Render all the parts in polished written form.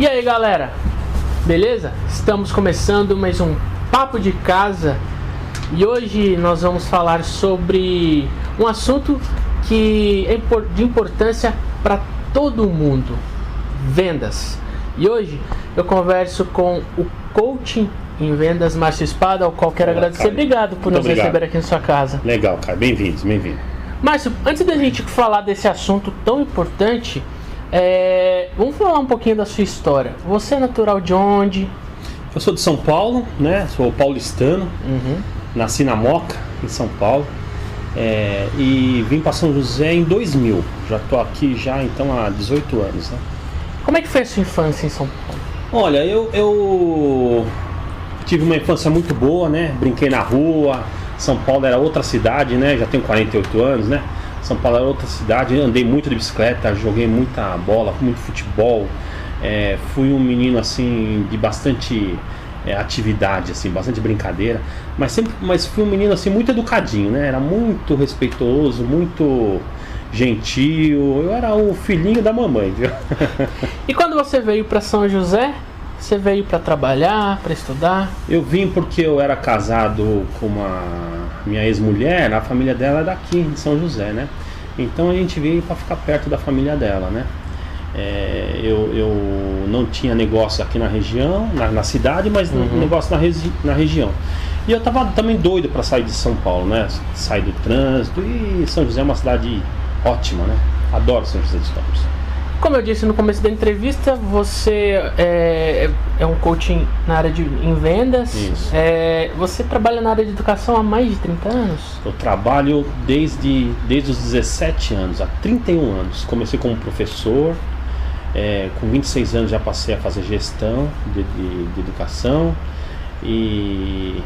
E aí galera, beleza? Estamos começando mais um Papo de Casa e hoje nós vamos falar sobre um assunto que é de importância para todo mundo: vendas. E hoje eu converso com o coaching em vendas, Márcio Espada, ao qual quero agradecer. Caio. Obrigado por nos receber aqui na sua casa. Legal, Caio. Bem-vindo. Márcio, antes da gente falar desse assunto tão importante, vamos falar um pouquinho da sua história. Você é natural de onde? Eu sou de São Paulo, né? Sou paulistano. Nasci na Moca, em São Paulo. E vim para São José em 2000. Já estou aqui então há 18 anos, né? Como é que foi a sua infância em São Paulo? Olha, eu tive uma infância muito boa, né? Brinquei na rua. São Paulo era outra cidade, né? Já tenho 48 anos, né? São Paulo era outra cidade. Andei muito de bicicleta, joguei muita bola, muito futebol. Fui um menino assim de bastante atividade, assim, bastante brincadeira. Mas fui um menino assim muito educadinho, né? Era muito respeitoso, muito gentil. Eu era o filhinho da mamãe, viu? E quando você veio para São José, você veio para trabalhar, para estudar? Eu vim porque eu era casado com minha ex-mulher. A família dela é daqui, de São José, né? Então a gente veio para ficar perto da família dela, né? Eu não tinha negócio aqui na região, na cidade, mas negócio na região. E eu tava também doido para sair de São Paulo, né? Sair do trânsito. E São José é uma cidade ótima, né? Adoro São José dos Campos. Como eu disse no começo da entrevista, você é um coaching na área em vendas. Isso. Você trabalha na área de educação há mais de 30 anos? Eu trabalho desde os 17 anos, há 31 anos. Comecei como professor, com 26 anos já passei a fazer gestão de educação. E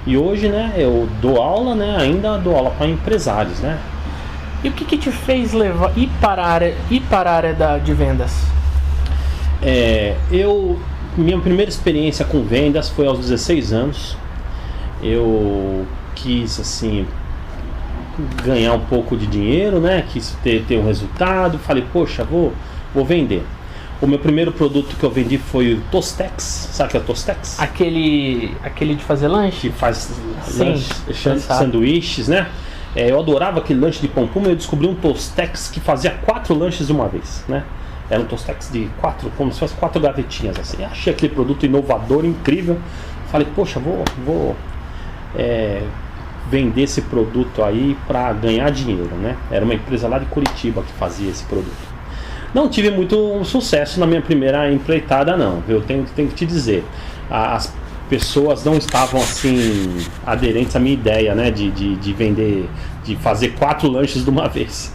hoje, né, eu dou aula, né, ainda dou aula para empresários, né? E o que te fez ir para a área de vendas? Minha primeira experiência com vendas foi aos 16 anos. Eu quis assim ganhar um pouco de dinheiro, né? Quis ter um resultado. Falei, poxa, vou vender. O meu primeiro produto que eu vendi foi o Tostex. Sabe o que é o Tostex? Aquele de fazer lanche? Que faz sanduíches, né? Eu adorava aquele lanche de pão puma. Eu descobri um Tostex que fazia 4 lanches de uma vez, né? Era um Tostex de 4, como se fosse 4 gavetinhas assim. Achei aquele produto inovador, incrível. Falei, poxa, vou vender esse produto aí para ganhar dinheiro, né? Era uma empresa lá de Curitiba que fazia esse produto. Não tive muito sucesso na minha primeira empreitada, não. Eu tenho que te dizer, as pessoas não estavam assim aderentes à minha ideia, né, de vender, de fazer 4 lanches de uma vez.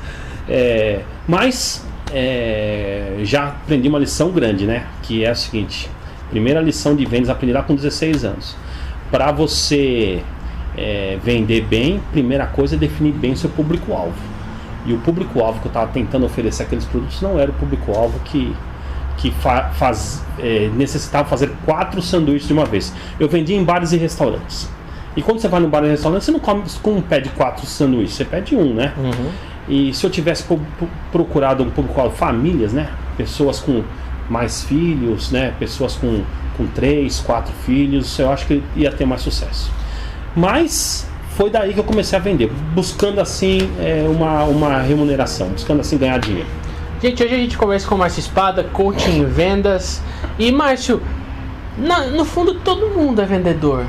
Mas já aprendi uma lição grande, né, que é o seguinte: primeira lição de vendas, aprendi lá com 16 anos. Para você vender bem, primeira coisa é definir bem seu público-alvo. E o público-alvo que eu estava tentando oferecer aqueles produtos não era o público-alvo que necessitava fazer 4 sanduíches de uma vez. Eu vendia em bares e restaurantes. E quando você vai no bar e restaurante, você não pede 4 sanduíches, você pede um, né? E se eu tivesse procurado um público-alvo, famílias, né? Pessoas com mais filhos, né? Pessoas com 3, 4 filhos, eu acho que ia ter mais sucesso. Mas foi daí que eu comecei a vender, buscando assim uma remuneração, buscando assim ganhar dinheiro. Gente, hoje a gente conversa com o Márcio Espada, coaching em vendas. E Márcio, no fundo todo mundo é vendedor.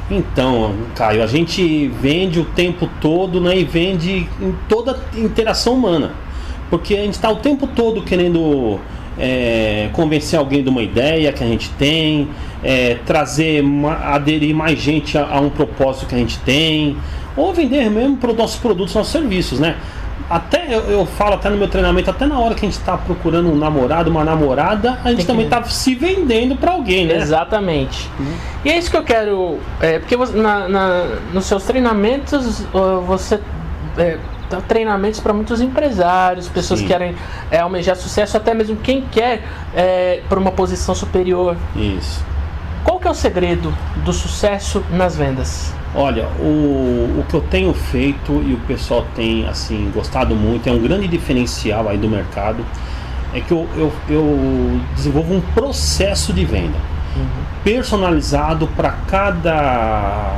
Então, Caio, a gente vende o tempo todo, né? E vende em toda interação humana. Porque a gente está o tempo todo querendo convencer alguém de uma ideia que a gente tem, aderir mais gente a um propósito que a gente tem, ou vender mesmo para os nossos produtos, nossos serviços, né? Até eu falo até no meu treinamento, até na hora que a gente está procurando um namorado, uma namorada, a gente também está se vendendo para alguém, né? Exatamente. E é isso que eu quero, porque nos seus treinamentos você dá treinamentos para muitos empresários, pessoas que querem almejar sucesso, até mesmo quem quer para uma posição superior. Isso. Qual que é o segredo do sucesso nas vendas? Olha, o que eu tenho feito e o pessoal tem assim gostado muito, é um grande diferencial aí do mercado, é que eu desenvolvo um processo de venda personalizado para cada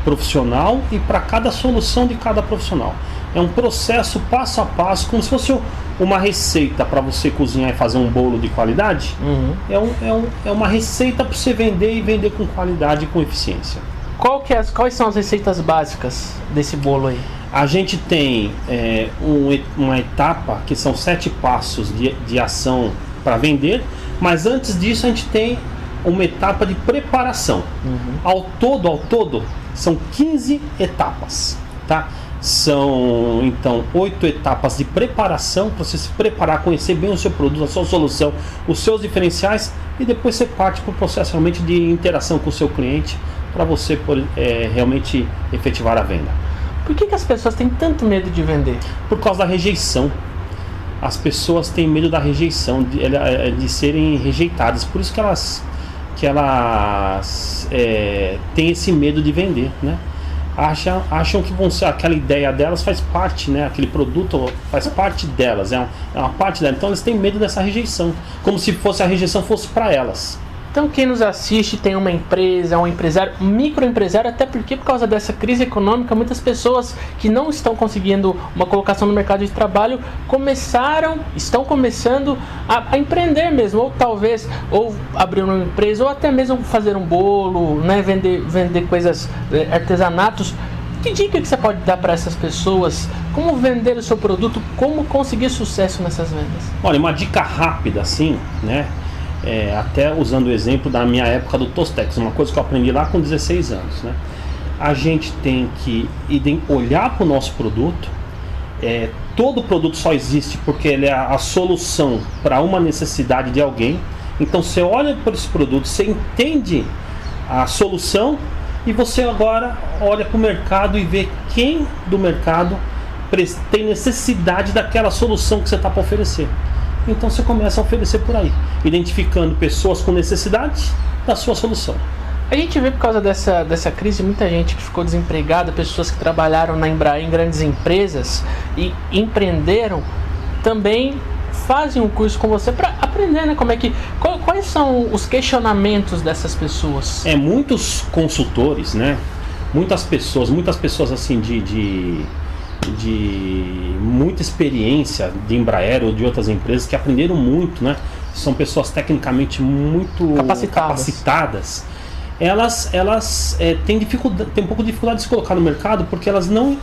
profissional e para cada solução de cada profissional. É um processo passo a passo, como se fosse uma receita para você cozinhar e fazer um bolo de qualidade. É uma receita para você vender e vender com qualidade e com eficiência. Quais são as receitas básicas desse bolo aí? A gente tem uma etapa que são 7 passos de ação para vender, mas antes disso a gente tem uma etapa de preparação. Ao todo, são 15 etapas, tá? São, então, 8 etapas de preparação para você se preparar, conhecer bem o seu produto, a sua solução, os seus diferenciais, e depois você parte para o processo realmente de interação com o seu cliente para você realmente efetivar a venda. Por que as pessoas têm tanto medo de vender? Por causa da rejeição. As pessoas têm medo da rejeição, de serem rejeitadas. Por isso que elas têm esse medo de vender, né? Acham que vão ser, aquela ideia delas faz parte, né? Aquele produto faz parte delas, é uma parte delas. Então eles têm medo dessa rejeição, como se a rejeição fosse para elas. Então quem nos assiste tem uma empresa, um empresário, um microempresário, até porque por causa dessa crise econômica, muitas pessoas que não estão conseguindo uma colocação no mercado de trabalho estão começando a empreender mesmo, ou talvez abrir uma empresa, ou até mesmo fazer um bolo, né, vender coisas, artesanatos. Que dica que você pode dar para essas pessoas? Como vender o seu produto? Como conseguir sucesso nessas vendas? Olha, uma dica rápida assim, né? Até usando o exemplo da minha época do Tostex, uma coisa que eu aprendi lá com 16 anos, né? A gente tem que olhar para o nosso produto. Todo produto só existe porque ele é a solução para uma necessidade de alguém. Então você olha para esse produto, você entende a solução e você agora olha para o mercado e vê quem do mercado tem necessidade daquela solução que você está para oferecer. Então você começa a oferecer por aí, identificando pessoas com necessidade da sua solução. A gente vê por causa dessa crise muita gente que ficou desempregada, pessoas que trabalharam na Embraer em grandes empresas e empreenderam, também fazem um curso com você para aprender, né? Quais são os questionamentos dessas pessoas? Muitos consultores, né? Muitas pessoas assim de muita experiência de Embraer ou de outras empresas que aprenderam muito, né? São pessoas tecnicamente muito capacitadas. Elas têm um pouco de dificuldade de se colocar no mercado porque elas não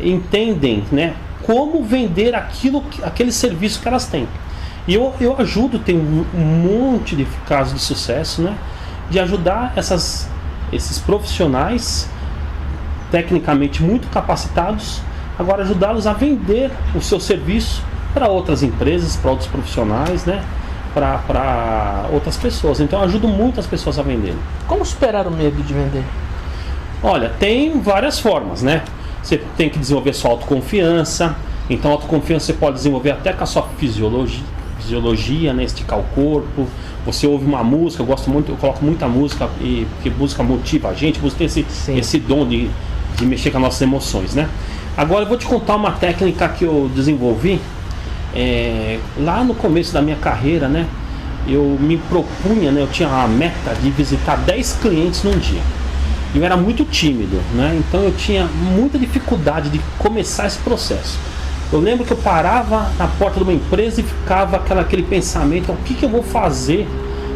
entendem, né, como vender aquele serviço que elas têm. E eu ajudo, tem um monte de casos de sucesso, né, de ajudar esses profissionais tecnicamente muito capacitados, agora ajudá-los a vender o seu serviço para outras empresas, para outros profissionais, né? Para outras pessoas. Então eu ajudo muitas pessoas a vender. Como superar o medo de vender? Olha, tem várias formas, né? Você tem que desenvolver sua autoconfiança. Então a autoconfiança você pode desenvolver até com a sua fisiologia, né? Esticar o corpo. Você ouve uma música, eu coloco muita música, porque música motiva a gente, você tem esse dom de mexer com as nossas emoções, né? Agora eu vou te contar uma técnica que eu desenvolvi lá no começo da minha carreira, né? Eu me propunha, né? Eu tinha a meta de visitar 10 clientes num dia. Eu era muito tímido, né? Então eu tinha muita dificuldade de começar esse processo. Eu lembro que eu parava na porta de uma empresa e ficava aquele pensamento: o que eu vou fazer,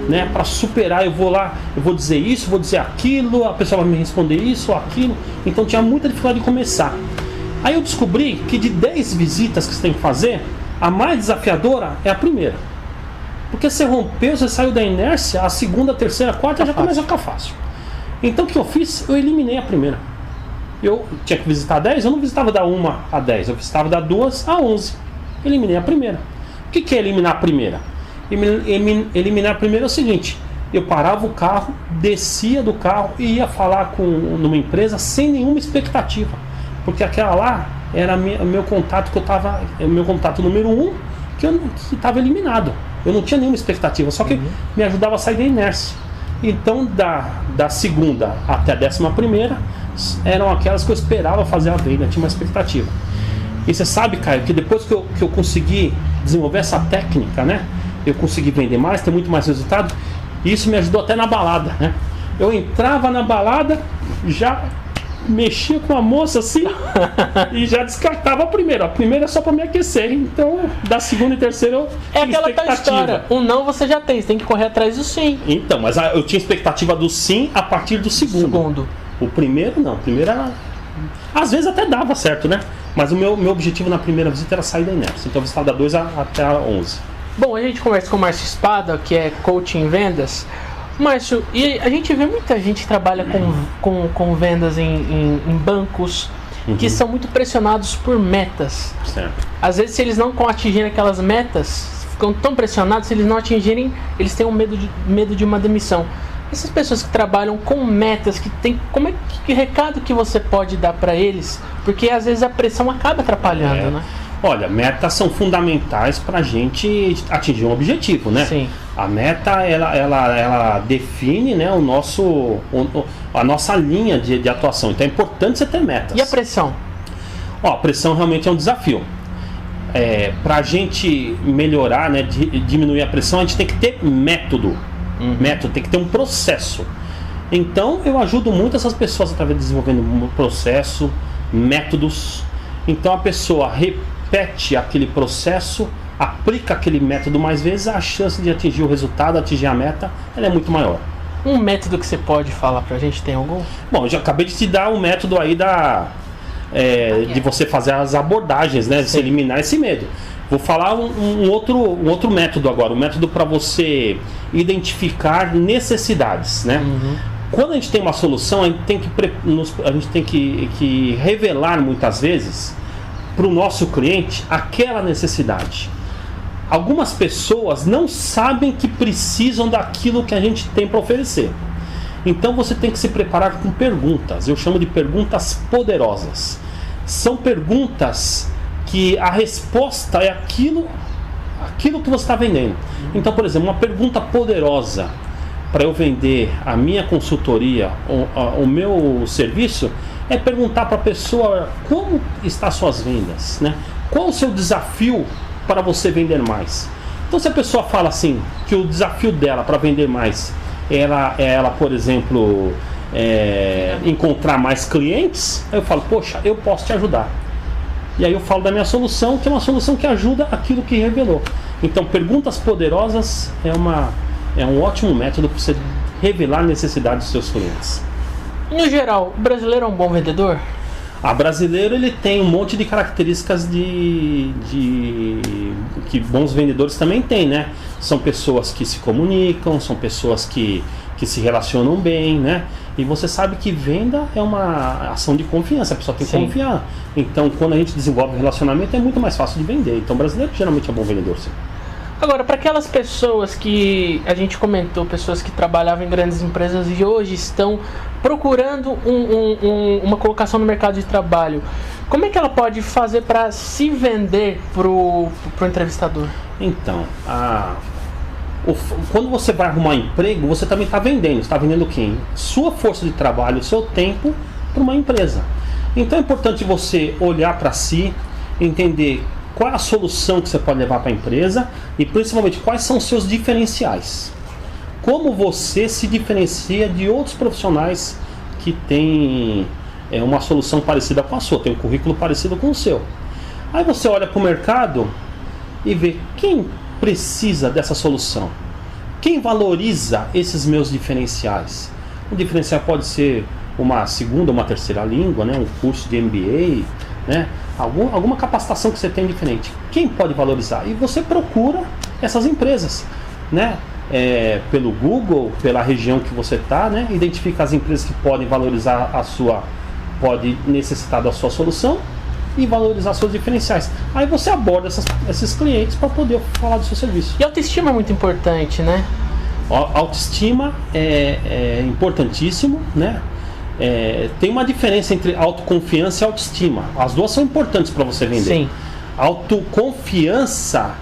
né, para superar? Eu vou lá, eu vou dizer isso, vou dizer aquilo, a pessoa vai me responder isso ou aquilo. Então tinha muita dificuldade de começar. Aí eu descobri que de 10 visitas que você tem que fazer, a mais desafiadora é a primeira. Porque você rompeu, você saiu da inércia, a segunda, a terceira, a quarta já começa a ficar fácil. Então o que eu fiz? Eu eliminei a primeira. Eu tinha que visitar 10, eu não visitava da 1 a 10, eu visitava da 2 a 11. Eliminei a primeira. O que é eliminar a primeira? Eliminar a primeira é o seguinte: eu parava o carro, descia do carro e ia falar numa empresa sem nenhuma expectativa. Porque aquela lá era meu contato meu contato número 1, que estava eliminado. Eu não tinha nenhuma expectativa, só que me ajudava a sair da inércia. Então da segunda até a 11ª eram aquelas que eu esperava fazer a venda, tinha uma expectativa. E você sabe, Caio, que depois que eu consegui desenvolver essa técnica, né? Eu consegui vender mais, ter muito mais resultado. E isso me ajudou até na balada, né? Eu entrava na balada, já mexia com a moça assim e já descartava a primeira. A primeira é só para me aquecer. Então, da segunda e terceira eu tinha aquela tal história. O não você já tem, você tem que correr atrás do sim. Então, mas eu tinha expectativa do sim a partir do segundo. O primeiro não. O primeiro era... Às vezes até dava certo, né? Mas o meu objetivo na primeira visita era sair da inércia. Então eu visitava da 2 até a 11. Bom, a gente conversa com o Márcio Espada, que é coach em vendas. Márcio, e a gente vê muita gente que trabalha com vendas em bancos, que são muito pressionados por metas. Certo. Às vezes, se eles não atingirem aquelas metas, ficam tão pressionados, se eles não atingirem, eles têm um medo de uma demissão. Essas pessoas que trabalham com metas, que recado que você pode dar para eles? Porque às vezes a pressão acaba atrapalhando, né? Olha, metas são fundamentais para a gente atingir um objetivo, né? Sim. A meta, ela define, né, a nossa linha de atuação. Então é importante você ter metas. E a pressão? A pressão realmente é um desafio. Para a gente melhorar, né, diminuir a pressão, a gente tem que ter método. Método, tem que ter um processo. Então eu ajudo muito essas pessoas através de desenvolvendo um processo, métodos. Então a pessoa repete aquele processo, aplica aquele método mais vezes, a chance de atingir o resultado, atingir a meta, ela é muito maior. Um método que você pode falar pra gente, tem algum? Bom, eu já acabei de te dar o método aí de você fazer as abordagens, né? De você eliminar esse medo. Vou falar um outro método agora, um método para você identificar necessidades, né? Quando a gente tem uma solução, a gente tem que revelar muitas vezes para o nosso cliente aquela necessidade. Algumas pessoas não sabem que precisam daquilo que a gente tem para oferecer. Então você tem que se preparar com perguntas. Eu chamo de perguntas poderosas. São perguntas que a resposta é aquilo que você está vendendo. Então, por exemplo, uma pergunta poderosa para eu vender a minha consultoria, o meu serviço, é perguntar para a pessoa como estão as suas vendas, né? Qual o seu desafio para você vender mais? Então, se a pessoa fala assim, que o desafio dela para vender mais ela, por exemplo, encontrar mais clientes, aí eu falo, poxa, eu posso te ajudar. E aí eu falo da minha solução, que é uma solução que ajuda aquilo que revelou. Então, perguntas poderosas é um ótimo método para você revelar a necessidade dos seus clientes. No geral, o brasileiro é um bom vendedor? O brasileiro, ele tem um monte de características que bons vendedores também têm, né? São pessoas que se comunicam, são pessoas que se relacionam bem, né? E você sabe que venda é uma ação de confiança, a pessoa tem que confiar. Então, quando a gente desenvolve um relacionamento, é muito mais fácil de vender. Então, o brasileiro geralmente é bom vendedor, sim. Agora, para aquelas pessoas que a gente comentou, pessoas que trabalhavam em grandes empresas e hoje estão procurando uma colocação no mercado de trabalho, como é que ela pode fazer para se vender pro entrevistador? Então, quando você vai arrumar emprego, você também está vendendo. Você está vendendo quem? Sua força de trabalho, seu tempo para uma empresa. Então é importante você olhar para si, entender qual é a solução que você pode levar para a empresa e principalmente quais são os seus diferenciais. Como você se diferencia de outros profissionais que têm uma solução parecida com a sua, tem um currículo parecido com o seu. Aí você olha para o mercado e vê quem precisa dessa solução, quem valoriza esses meus diferenciais. Um diferencial pode ser uma segunda ou uma terceira língua, né? Um curso de MBA, né? Alguma capacitação que você tem diferente. Quem pode valorizar? E você procura essas empresas, né? Pelo Google, pela região que você está, né? Identifica as empresas que podem valorizar pode necessitar da sua solução e valorizar seus diferenciais. Aí você aborda esses clientes para poder falar do seu serviço. E autoestima é muito importante, né? Autoestima é importantíssimo, né? Tem uma diferença entre autoconfiança e autoestima. As duas são importantes para você vender. Sim. Autoconfiança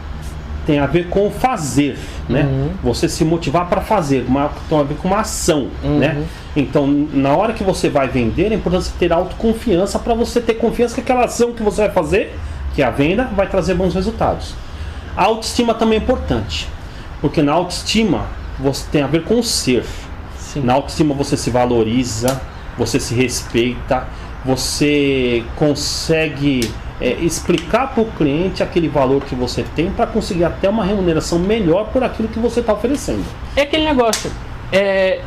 tem a ver com fazer, né? Você se motivar para fazer, tem a ver com uma ação, né? Então, na hora que você vai vender, é importante você ter autoconfiança para você ter confiança que aquela ação que você vai fazer, que é a venda, vai trazer bons resultados. A autoestima também é importante, porque na autoestima você tem a ver com o ser. Sim. Na autoestima você se valoriza, você se respeita, você consegue explicar para o cliente aquele valor que você tem para conseguir até uma remuneração melhor por aquilo que você está oferecendo. É aquele negócio,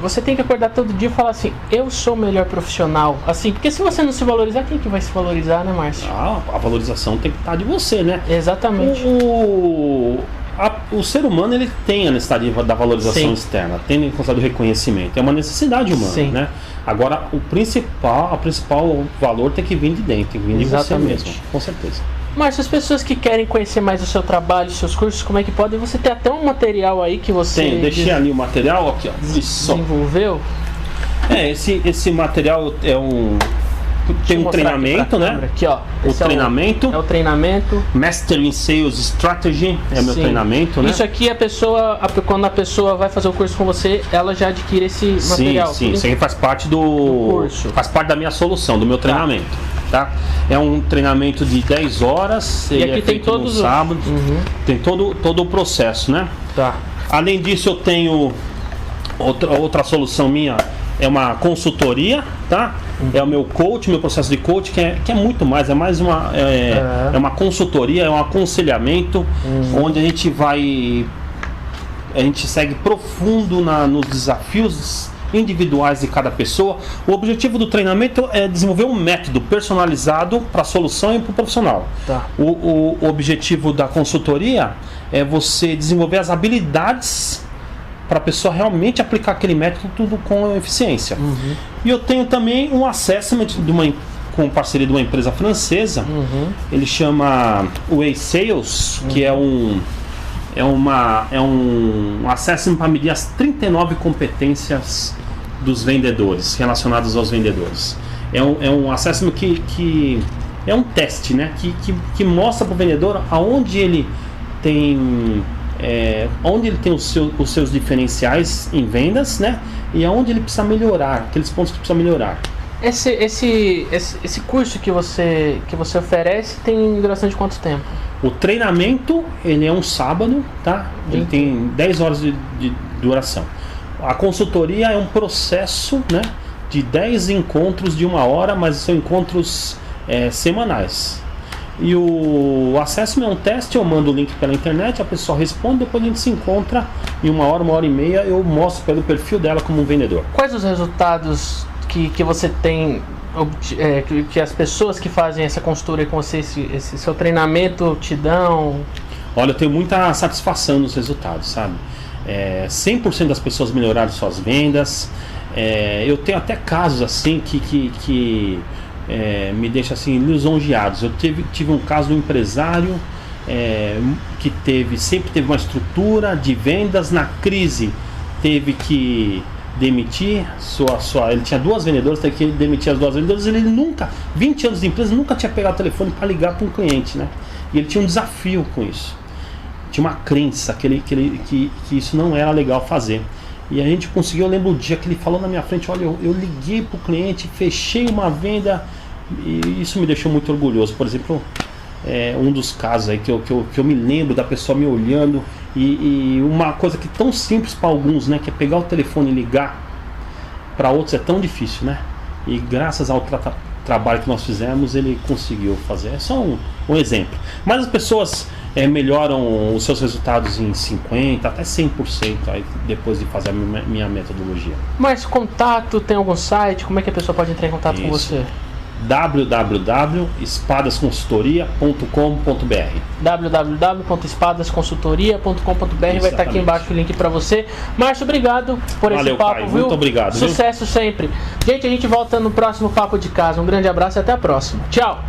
você tem que acordar todo dia e falar assim, eu sou o melhor profissional, assim, porque se você não se valorizar, quem que vai se valorizar, né, Márcio? A valorização tem que estar de você, né? Exatamente. O ser humano, ele tem a necessidade da valorização Sim. externa, tem a necessidade do reconhecimento, é uma necessidade humana, Sim. né? Agora, o principal valor tem que vir de dentro, tem que vir de você Exatamente. mesmo, com certeza. Márcio, as pessoas que querem conhecer mais o seu trabalho, os seus cursos, como é que podem? Você tem até um material aí que você Deixei ali o material, aqui, ó. desenvolveu. Esse material tem um treinamento, né? Aqui, ó. Esse treinamento. É o treinamento. Master in Sales Strategy é meu treinamento, né? Isso aqui quando a pessoa vai fazer o curso com você, ela já adquire esse material. Sim, isso aqui faz parte do curso. Faz parte da minha solução, do meu treinamento, tá? É um treinamento de 10 horas, E aqui tem todos no sábado, tem todo o processo, né? Tá. Além disso, eu tenho outra solução minha, é uma consultoria, tá? É o meu coach, meu processo de coach, que é muito mais, é mais uma uma consultoria, é um aconselhamento, onde a gente segue profundo nos desafios individuais de cada pessoa. O objetivo do treinamento é desenvolver um método personalizado para a solução e para o profissional. Tá. O objetivo da consultoria é você desenvolver as habilidades para a pessoa realmente aplicar aquele método tudo com eficiência. E eu tenho também um assessment com parceria de uma empresa francesa. Ele chama Way Sales, que é um assessment para medir as 39 competências dos vendedores, relacionadas aos vendedores. É um assessment que é um teste, né? Que mostra para o vendedor aonde ele tem os seus diferenciais em vendas, né? E aonde ele precisa melhorar, aqueles pontos que precisa melhorar. Esse curso que você oferece tem duração de quanto tempo? O treinamento, ele é um sábado, tá? Ele tem 10 horas de duração. A consultoria é um processo, né, de 10 encontros de 1 hora, mas são encontros semanais. E o assessment é um teste, eu mando o link pela internet, a pessoa responde, depois a gente se encontra em 1 hora, 1 hora e meia, eu mostro pelo perfil dela como um vendedor. Quais os resultados que você tem, que as pessoas que fazem essa consultoria com você, esse seu treinamento te dão? Olha, eu tenho muita satisfação nos resultados, sabe? 100% das pessoas melhoraram suas vendas. Eu tenho até casos assim que me deixa assim lisonjeados. Eu tive um caso de um empresário que sempre teve uma estrutura de vendas, na crise teve que demitir ele tinha 2 vendedoras, teve que demitir as 2 vendedoras. Ele nunca, 20 anos de empresa, nunca tinha pegado o telefone para ligar para um cliente, né? E ele tinha um desafio com isso, tinha uma crença que isso não era legal fazer. E a gente conseguiu, eu lembro o dia que ele falou na minha frente, olha, eu liguei para o cliente, fechei uma venda, e isso me deixou muito orgulhoso. Por exemplo, um dos casos aí que eu me lembro da pessoa me olhando, e uma coisa que é tão simples para alguns, né, que é pegar o telefone e ligar, para outros é tão difícil, né? E graças ao trabalho que nós fizemos, ele conseguiu fazer. É só um exemplo. Mas as pessoas melhoram os seus resultados em 50% até 100% aí, depois de fazer a minha metodologia. Mas contato, tem algum site? Como é que a pessoa pode entrar em contato com você? www.espadasconsultoria.com.br www.espadasconsultoria.com.br. Vai estar aqui embaixo o link para você. Márcio, obrigado por esse papo, Caio, viu? muito obrigado. Sucesso sempre. Gente, a gente volta no próximo Papo de Casa. Um grande abraço e até a próxima. Tchau!